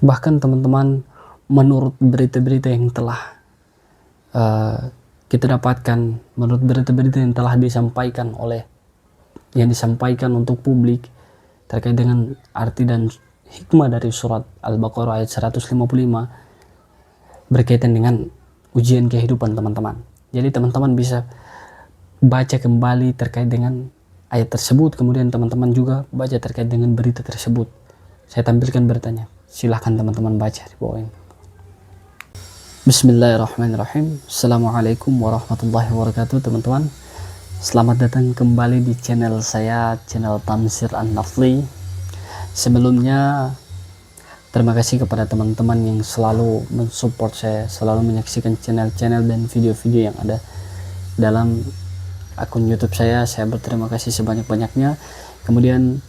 Bahkan teman-teman, menurut berita-berita yang telah kita dapatkan, menurut berita-berita yang telah disampaikan untuk publik terkait dengan arti dan hikmah dari surat Al-Baqarah ayat 155 berkaitan dengan ujian kehidupan teman-teman. Jadi teman-teman bisa baca kembali terkait dengan ayat tersebut, kemudian teman-teman juga baca terkait dengan berita tersebut. Saya tampilkan beritanya, silahkan teman-teman baca di bawah ini. Bismillahirrahmanirrahim. Assalamualaikum warahmatullahi wabarakatuh teman-teman. Selamat datang kembali di channel saya, channel Tamsir An-Nafli. Sebelumnya terima kasih kepada teman-teman yang selalu mensupport saya, selalu menyaksikan channel-channel dan video-video yang ada dalam akun YouTube saya. Saya berterima kasih sebanyak-banyaknya. Kemudian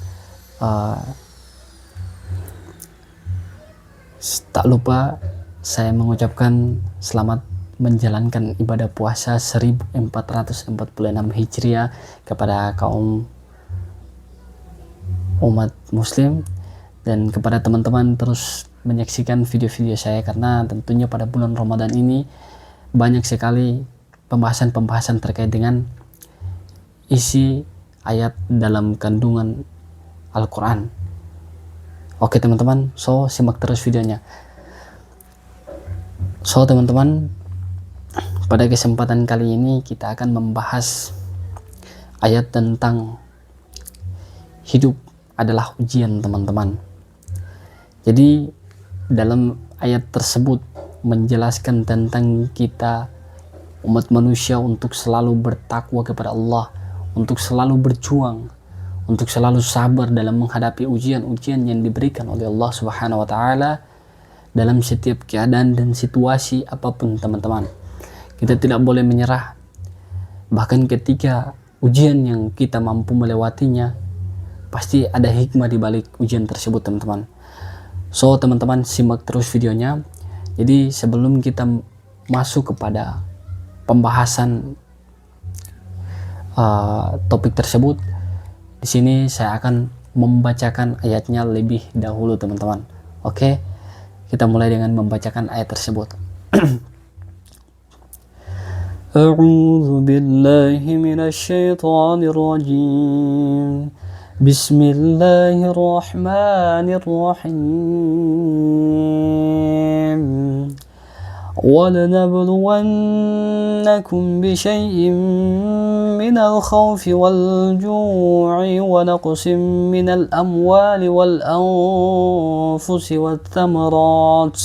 tak lupa saya mengucapkan selamat menjalankan ibadah puasa 1446 Hijriah kepada kaum umat muslim, dan kepada teman-teman terus menyaksikan video-video saya, karena tentunya pada bulan Ramadan ini banyak sekali pembahasan-pembahasan terkait dengan isi ayat dalam kandungan Al-Quran. Oke teman-teman, so simak terus videonya. So teman-teman, pada kesempatan kali ini kita akan membahas ayat tentang hidup adalah ujian teman-teman. Jadi dalam ayat tersebut menjelaskan tentang kita umat manusia untuk selalu bertakwa kepada Allah, untuk selalu berjuang, untuk selalu sabar dalam menghadapi ujian-ujian yang diberikan oleh Allah Subhanahu wa taala dalam setiap keadaan dan situasi apapun teman-teman. Kita tidak boleh menyerah. Bahkan ketika ujian yang kita mampu melewatinya, pasti ada hikmah di balik ujian tersebut teman-teman. So teman-teman simak terus videonya. Jadi sebelum kita masuk kepada pembahasan topik tersebut, di sini saya akan membacakan ayatnya lebih dahulu teman-teman. Oke, kita mulai dengan membacakan ayat tersebut. A'udzu billahi minasy syaithanir rajim. Bismillahirrahmanirrahim. وَلَنَبْلُوَنَّكُمْ بِشَيْءٍ مِّنَ الْخَوْفِ وَالْجُوعِ وَنَقْصٍ مِّنَ الْأَمْوَالِ وَالْأَنفُسِ وَالثَّمَرَاتِ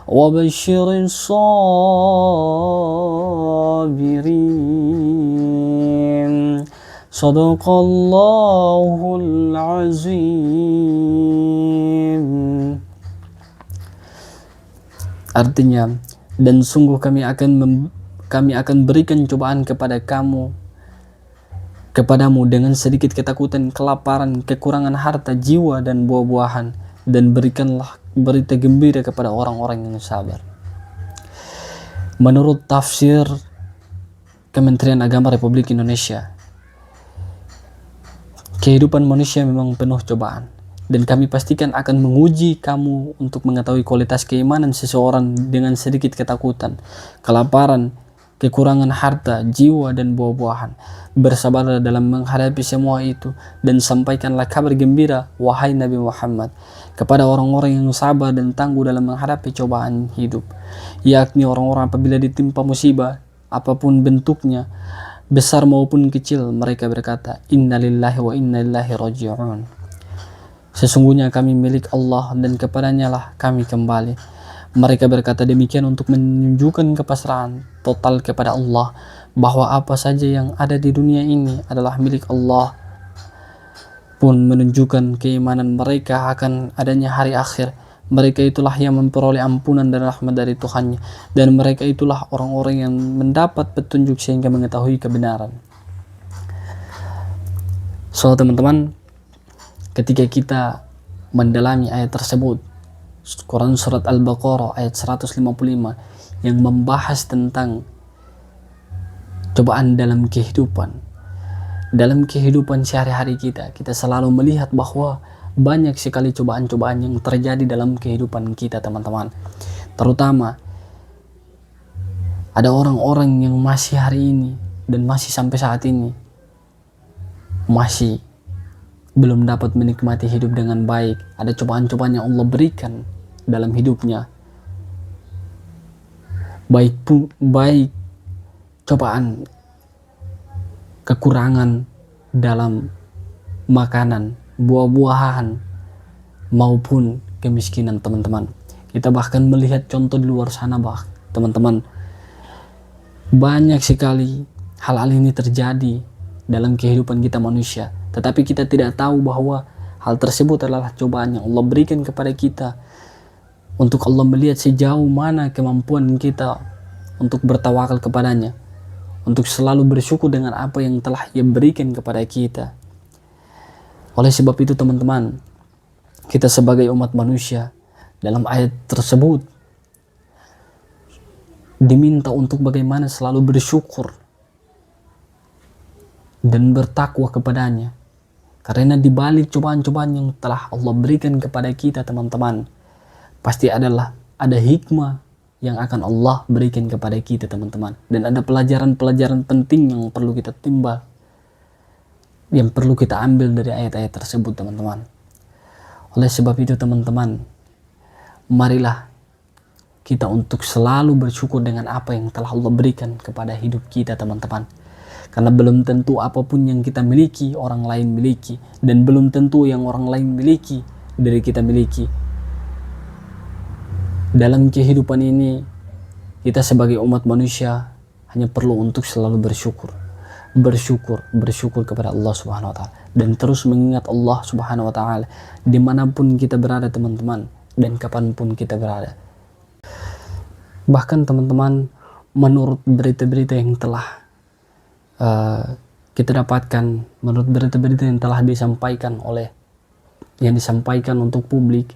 وَبَشِّرِ الصَّابِرِينَ. Sadaqallahul azim. Artinya, dan sungguh kami akan berikan cobaan kepadamu dengan sedikit ketakutan, kelaparan, kekurangan harta, jiwa dan buah-buahan, dan berikanlah berita gembira kepada orang-orang yang sabar. Menurut tafsir Kementerian Agama Republik Indonesia, kehidupan manusia memang penuh cobaan, dan kami pastikan akan menguji kamu untuk mengetahui kualitas keimanan seseorang dengan sedikit ketakutan, kelaparan, kekurangan harta, jiwa, dan buah-buahan. Bersabarlah dalam menghadapi semua itu, dan sampaikanlah kabar gembira, wahai Nabi Muhammad, kepada orang-orang yang sabar dan tangguh dalam menghadapi cobaan hidup, yakni orang-orang apabila ditimpa musibah, apapun bentuknya, besar maupun kecil, mereka berkata, innalillahi wa inna ilaihi raji'un. Sesungguhnya kami milik Allah dan kepadanya lah kami kembali. Mereka berkata demikian untuk menunjukkan kepasrahan total kepada Allah, bahwa apa saja yang ada di dunia ini adalah milik Allah, pun menunjukkan keimanan mereka akan adanya hari akhir. Mereka itulah yang memperoleh ampunan dan rahmat dari Tuhannya, dan mereka itulah orang-orang yang mendapat petunjuk sehingga mengetahui kebenaran. So teman-teman, ketika kita mendalami ayat tersebut, Quran surat Al-Baqarah ayat 155 yang membahas tentang cobaan dalam kehidupan sehari-hari kita selalu melihat bahwa banyak sekali cobaan-cobaan yang terjadi dalam kehidupan kita teman-teman. Terutama ada orang-orang yang masih hari ini dan masih sampai saat ini masih belum dapat menikmati hidup dengan baik. Ada cobaan-cobaan yang Allah berikan dalam hidupnya, baik cobaan kekurangan dalam makanan, buah-buahan, maupun kemiskinan teman-teman. Kita bahkan melihat contoh di luar sana teman-teman, banyak sekali hal-hal ini terjadi dalam kehidupan kita manusia, tetapi kita tidak tahu bahwa hal tersebut adalah cobaan yang Allah berikan kepada kita untuk Allah melihat sejauh mana kemampuan kita untuk bertawakal kepadanya, untuk selalu bersyukur dengan apa yang telah Ia berikan kepada kita. Oleh sebab itu teman-teman, kita sebagai umat manusia dalam ayat tersebut diminta untuk bagaimana selalu bersyukur dan bertakwa kepadanya. Karena di balik cobaan-cobaan yang telah Allah berikan kepada kita teman-teman, pasti ada hikmah yang akan Allah berikan kepada kita teman-teman. Dan ada pelajaran-pelajaran penting yang perlu kita timba, yang perlu kita ambil dari ayat-ayat tersebut teman-teman. Oleh sebab itu teman-teman, marilah kita untuk selalu bersyukur dengan apa yang telah Allah berikan kepada hidup kita teman-teman. Karena belum tentu apapun yang kita miliki orang lain miliki, dan belum tentu yang orang lain miliki dari kita miliki. Dalam kehidupan ini, kita sebagai umat manusia hanya perlu untuk selalu bersyukur kepada Allah Subhanahu wa Ta'ala, dan terus mengingat Allah Subhanahu wa Ta'ala dimanapun kita berada teman-teman, dan kapanpun kita berada. Bahkan teman-teman, menurut berita-berita yang telah kita dapatkan, menurut berita-berita yang telah disampaikan untuk publik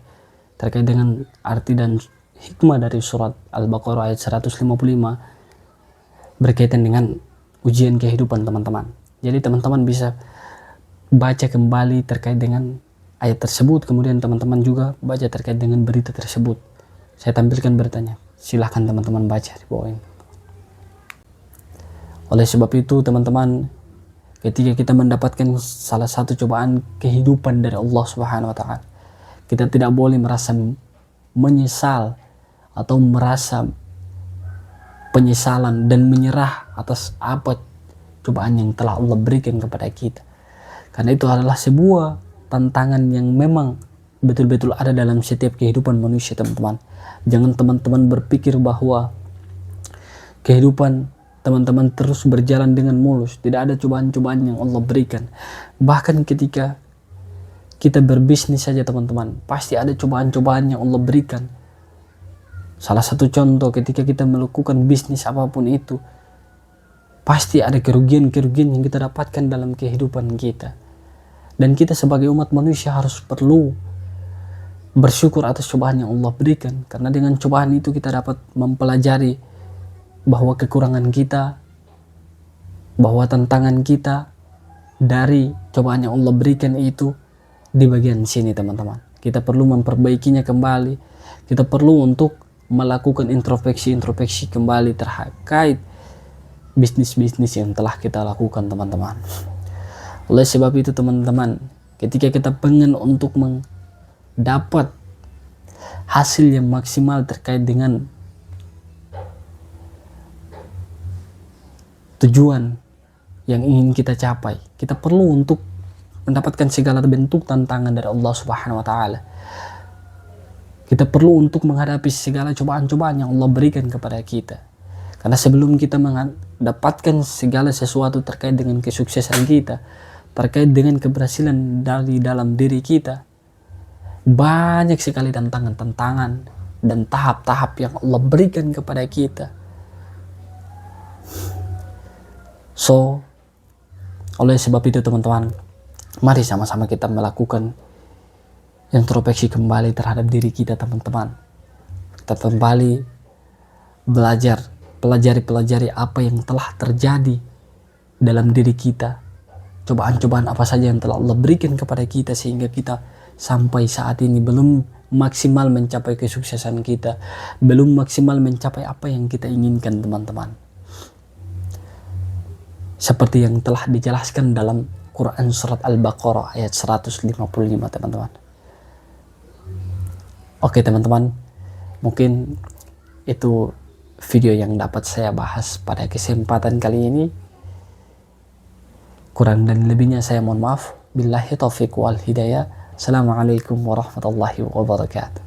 terkait dengan arti dan hikmah dari surat Al-Baqarah ayat 155 berkaitan dengan ujian kehidupan teman-teman. Jadi teman-teman bisa baca kembali terkait dengan ayat tersebut, kemudian teman-teman juga baca terkait dengan berita tersebut. Saya tampilkan beritanya, silahkan teman-teman baca di bawah ini. Oleh sebab itu teman-teman, ketika kita mendapatkan salah satu cobaan kehidupan dari Allah Subhanahu wa Ta'ala, kita tidak boleh merasa menyesal atau merasa penyesalan dan menyerah atas apa cobaan yang telah Allah berikan kepada kita. Karena itu adalah sebuah tantangan yang memang betul-betul ada dalam setiap kehidupan manusia teman-teman. Jangan teman-teman berpikir bahwa kehidupan teman-teman terus berjalan dengan mulus, tidak ada cobaan-cobaan yang Allah berikan. Bahkan ketika kita berbisnis saja teman-teman, pasti ada cobaan-cobaan yang Allah berikan. Salah satu contoh, ketika kita melakukan bisnis apapun itu, pasti ada kerugian-kerugian yang kita dapatkan dalam kehidupan kita. Dan kita sebagai umat manusia harus perlu bersyukur atas cobaan yang Allah berikan, karena dengan cobaan itu kita dapat mempelajari bahwa kekurangan kita, bahwa tantangan kita dari cobaan yang Allah berikan itu di bagian sini teman-teman. Kita perlu memperbaikinya kembali. Kita perlu untuk melakukan introspeksi kembali terkait bisnis-bisnis yang telah kita lakukan teman-teman. Oleh sebab itu teman-teman, ketika kita pengen untuk mendapat hasil yang maksimal terkait dengan tujuan yang ingin kita capai, kita perlu untuk mendapatkan segala bentuk tantangan dari Allah Subhanahu wa Ta'ala. Kita perlu untuk menghadapi segala cobaan-cobaan yang Allah berikan kepada kita. Karena sebelum kita mendapatkan segala sesuatu terkait dengan kesuksesan kita, terkait dengan keberhasilan dari dalam diri kita, banyak sekali tantangan-tantangan dan tahap-tahap yang Allah berikan kepada kita. So, oleh sebab itu teman-teman, mari sama-sama kita melakukan introspeksi kembali terhadap diri kita teman-teman. Kita kembali pelajari apa yang telah terjadi dalam diri kita. Cobaan-cobaan apa saja yang telah Allah berikan kepada kita sehingga kita sampai saat ini belum maksimal mencapai kesuksesan kita, belum maksimal mencapai apa yang kita inginkan teman-teman. Seperti yang telah dijelaskan dalam Quran surat Al-Baqarah ayat 155 teman-teman. Oke teman-teman, mungkin itu video yang dapat saya bahas pada kesempatan kali ini. Kurang dan lebihnya saya mohon maaf. Billahi taufiq wal hidayah. Assalamualaikum warahmatullahi wabarakatuh.